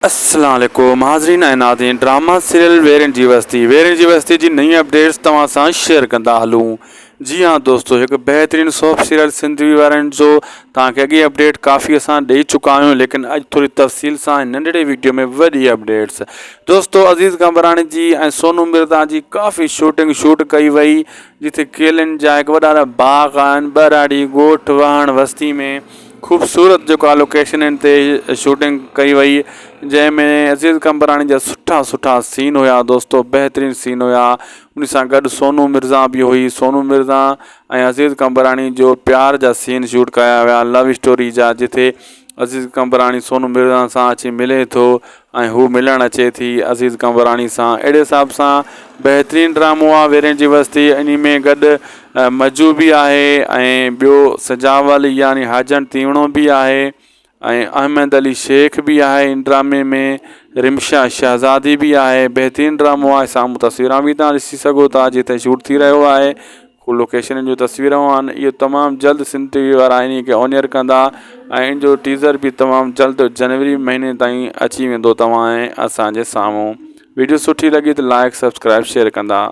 अस्सलाम वालेकुम हाज़रीन ऐं नाज़रीन। ड्रामा सीरियल वेरनि जी बस्ती जी नई अपडेट्स तव्हां सां शेयर कंदा हलूं। जी हाँ दोस्तों, एक बेहतरीन सॉफ्ट सीरियल सिंधी वारनि जो तव्हांखे अॻे अपडेट काफ़ी असां ॾेई चुका आहियूं, लेकिन अॼु थोड़ी तफ़सील सां नंढड़े वीडियो में वॾी अपडेट्स। दोस्तों, अज़ीज़ कंबराणी जी ऐं सोनू मिर्ज़ा जी काफ़ी शूट कई वई, जिथे केलनि जा हिकु वॾा बाग आहिनि, ॿ ॻोठ वहण बस्ती में खूबसूरत जो लोकेशन ते शूटिंग कई वई, जैमें अज़ीज़ कंबराणी जा सुठा सीन हुआ दोस्तों, बेहतरीन सीन हुआ। उन सां गॾु सोनू मिर्ज़ा भी हुई। सोनू मिर्ज़ा ऐं अज़ीज़ कंबराणी जो प्यार जा सीन शूट कया हुआ, लव स्टोरी जा, जिथे अज़ीज़ कंबराणी सोनू मिर्ज़ा सां अची मिले थो ऐं हू मिलण अचे थी अज़ीज़ कंबराणी सां। अहिड़े हिसाब सां बेहतरीन ड्रामो आहे वेरनि जी बस्ती। इन में गॾु मजू भी आहे ऐं ॿियो सजावल यानी हाजन तीवणो भी आहे ऐं अहमद अली शेख भी आहे इन ड्रामे में, रिमशा शहज़ादी भी आहे। बेहतरीन ड्रामो आहे। साम्हूं तस्वीरां भी तव्हां ॾिसी सघो था जिते शूट थी रहियो आहे। लोकेशन जो तस्वीरूं आहिनि, इहो तमामु जल्द सिंध टी वी वारा इन खे ऑनियर कंदा ऐं इन जो टीज़र भी तमामु जल्द जनवरी महीने ताईं अची वेंदो तव्हां ऐं असांजे साम्हूं। वीडियो सुठी लगी तो लाइक सब्सक्राइब शेयर कंदा।